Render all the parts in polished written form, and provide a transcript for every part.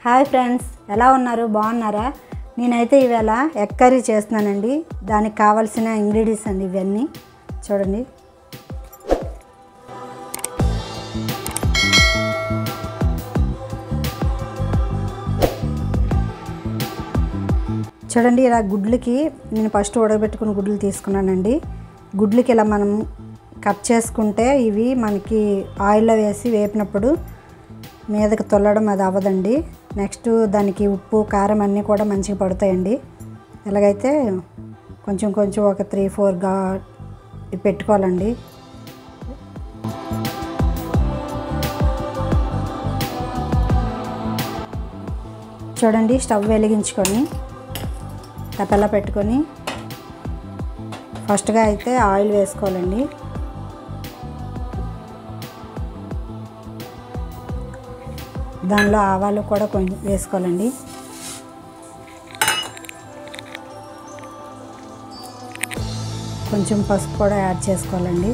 Hi friends, ఎలా ఉన్నారు? బాగున్నారా? నేనైతే ఇవాళ ఎగ్ కర్రీ చేస్తున్నానండి. దానికి కావాల్సిన ఇంగ్రీడియంట్స్ అండి ఇవన్నీ చూడండి. చూడండి, ఇలా గుడ్లకి నేను ఫస్ట్ ఉడకబెట్టుకుని గుడ్లు తీసుకున్నానండి. గుడ్లకి ఇలా మనం కట్ చేసుకుంటే ఇవి మనకి ఆయిల్లో వేసి వేపినప్పుడు మీదకి తొల్లడం అది అవ్వదండి. నెక్స్ట్ దానికి ఉప్పు కారం అన్నీ కూడా మంచిగా పడతాయండి. ఎలాగైతే కొంచెం కొంచెం ఒక 3-4గా పెట్టుకోవాలండి. చూడండి, స్టవ్ వెలిగించుకొని తపెల్ల పెట్టుకొని ఫస్ట్గా అయితే ఆయిల్ వేసుకోవాలండి. దానిలో ఆవాలు కూడా కొంచెం వేసుకోవాలండి. కొంచెం పసుపు కూడా యాడ్ చేసుకోవాలండి.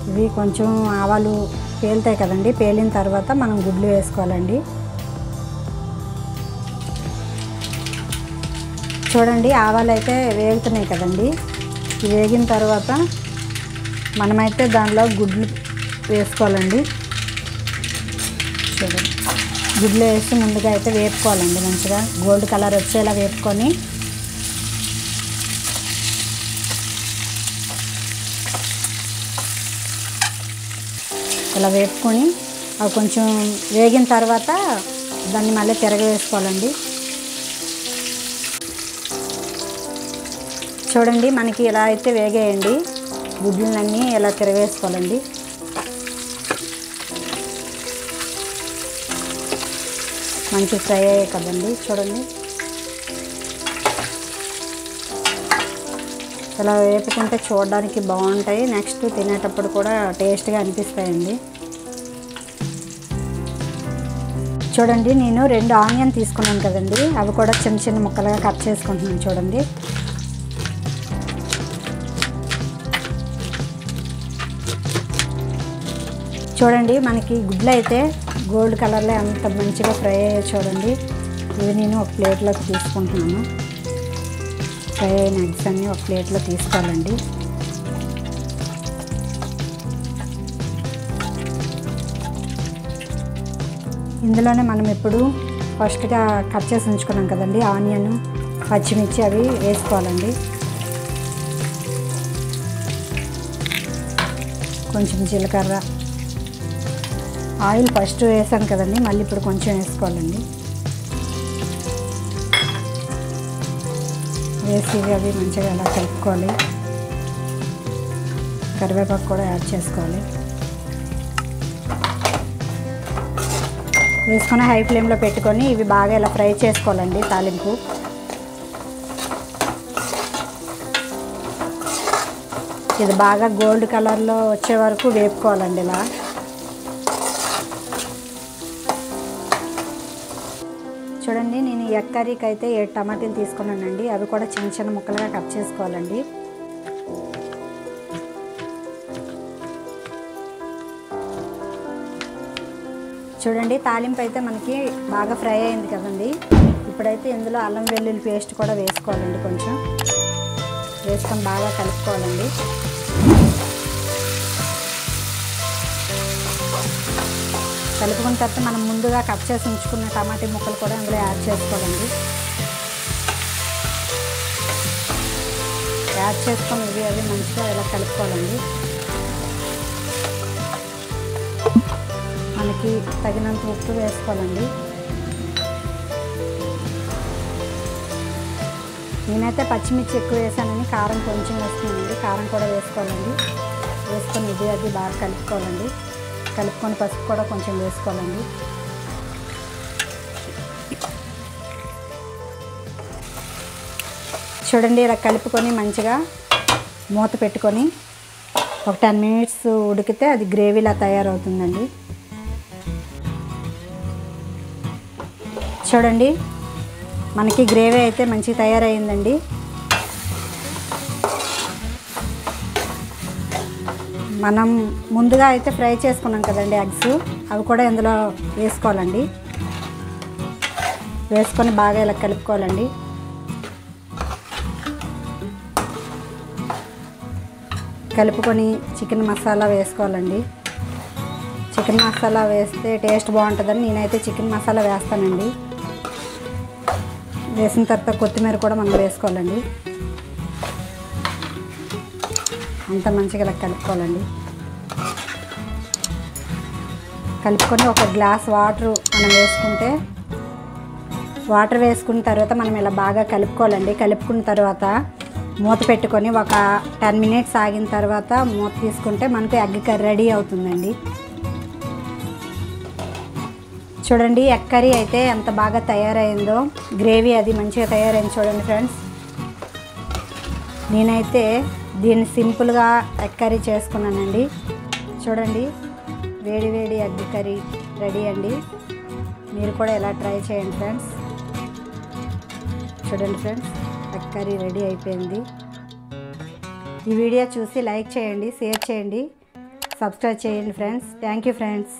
ఇవి కొంచెం ఆవాలు పేలుతాయి కదండి. పేలిన తర్వాత మనం గుడ్లు వేసుకోవాలండి. చూడండి, ఆవాలు అయితే వేగుతున్నాయి కదండి. ఇవి వేగిన తర్వాత మనమైతే దానిలో గుడ్లు వేసుకోవాలండి. చూడండి, గుడ్లు వేసి ముందుగా అయితే వేపుకోవాలండి. మంచిగా గోల్డ్ కలర్ వచ్చేలా వేపుకొని ఇలా వేపుకొని అవి కొంచెం వేగిన తర్వాత దాన్ని మళ్ళీ తిరగవేసుకోవాలండి. చూడండి, మనకి ఇలా అయితే వేగేయండి. గుడ్లన్నీ ఇలా తిరగవేసుకోవాలండి. మంచి ఫ్రై అయ్యాయి కదండి. చూడండి, ఇలా వేపుకుంటే చూడడానికి బాగుంటాయి. నెక్స్ట్ తినేటప్పుడు కూడా టేస్ట్గా అనిపిస్తాయండి. చూడండి, నేను 2 ఆనియన్ తీసుకున్నాను కదండి. అవి కూడా చిన్న చిన్న ముక్కలుగా కట్ చేసుకుంటున్నాను. చూడండి, చూడండి మనకి గుడ్లు అయితే గోల్డ్ కలర్లో అంత మంచిగా ఫ్రై అయ్యాయి. చూడండి, ఇవి నేను ఒక ప్లేట్లోకి తీసుకుంటున్నాను. ఫ్రై అయిన ఎగ్స్ అన్నీ ఒక ప్లేట్లో తీసుకోవాలండి. ఇందులోనే మనం ఇప్పుడు ఫస్ట్గా కట్ చేసి ఉంచుకున్నాం కదండి ఆనియన్, పచ్చిమిర్చి అవి వేసుకోవాలండి. కొంచెం జీలకర్ర, ఆయిల్ ఫస్ట్ వేసాను కదండి, మళ్ళీ ఇప్పుడు కొంచెం వేసుకోవాలండి. వేసి అవి మంచిగా అలా కలుపుకోవాలి. కరివేపాకు కూడా యాడ్ చేసుకోవాలి. వేసుకొని హై ఫ్లేమ్లో పెట్టుకొని ఇవి బాగా ఇలా ఫ్రై చేసుకోవాలండి. తాలింపు ఇది బాగా గోల్డ్ కలర్లో వచ్చే వరకు వేపుకోవాలండి. ఇలా చూడండి, నేను ఎగ్ కర్రీకి అయితే 7 టమాటీలు తీసుకున్నానండి. అవి కూడా చిన్న చిన్న ముక్కలుగా కట్ చేసుకోవాలండి. చూడండి, తాలింపు అయితే మనకి బాగా ఫ్రై అయింది కదండి. ఇప్పుడైతే ఇందులో అల్లం వెల్లుల్లి పేస్ట్ కూడా వేసుకోవాలండి. కొంచెం వేసుకొని బాగా కలుపుకోవాలండి. కలుపుకున్న తర్వాత మనం ముందుగా కట్ చేసి ఉంచుకున్న టమాటా ముక్కలు కూడా అందులో యాడ్ చేసుకోవాలండి. యాడ్ చేసుకొని అవి మంచిగా ఇలా కలుపుకోవాలండి. మనకి తగినంత ఉప్పు వేసుకోవాలండి. నేనైతే పచ్చిమిర్చి ఎక్కువ వేసానని కారం కొంచెం వేస్తున్నానండి. కారం కూడా వేసుకోవాలండి. వేసుకొని అది బాగా కలుపుకోవాలండి. కలుపుకొని పసుపు కూడా కొంచెం వేసుకోవాలండి. చూడండి, ఇలా కలుపుకొని మంచిగా మూత పెట్టుకొని ఒక 10 మినిట్స్ ఉడికితే అది గ్రేవీలా తయారవుతుందండి. చూడండి, మనకి గ్రేవీ అయితే మంచిగా తయారైందండి. మనం ముందుగా అయితే ఫ్రై చేసుకున్నాం కదండి ఎగ్స్, అవి కూడా ఇందులో వేసుకోవాలండి. వేసుకొని బాగా ఇలా కలుపుకోవాలండి. కలుపుకొని చికెన్ మసాలా వేసుకోవాలండి. చికెన్ మసాలా వేస్తే టేస్ట్ బాగుంటుందని నేనైతే చికెన్ మసాలా వేస్తానండి. వేసిన తర్వాత కొత్తిమీర కూడా మనం వేసుకోవాలండి. అంత మంచిగా ఇలా కలుపుకోవాలండి. కలుపుకొని ఒక గ్లాస్ వాటర్ మనం వేసుకుంటే, వాటర్ వేసుకున్న తర్వాత మనం ఇలా బాగా కలుపుకోవాలండి. కలుపుకున్న తర్వాత మూత పెట్టుకొని ఒక 10 మినిట్స్ ఆగిన తర్వాత మూత తీసుకుంటే మనకు ఎగ్ కర్రీ రెడీ అవుతుందండి. చూడండి ఎగ్ కర్రీ అయితే ఎంత బాగా తయారైందో, గ్రేవీ అది మంచిగా తయారైంది చూడండి ఫ్రెండ్స్. నేనైతే దీన్ని సింపుల్గా ఎగ్ కర్రీ చేసుకున్నానండి. చూడండి వేడి వేడి ఎగ్ కర్రీ రెడీ అండి. మీరు కూడా ఇలా ట్రై చేయండి ఫ్రెండ్స్. చూడండి ఫ్రెండ్స్, ఎగ్ కర్రీ రెడీ అయిపోయింది. ఈ వీడియో చూసి లైక్ చేయండి, షేర్ చేయండి, సబ్స్క్రైబ్ చేయండి ఫ్రెండ్స్. Thank you friends.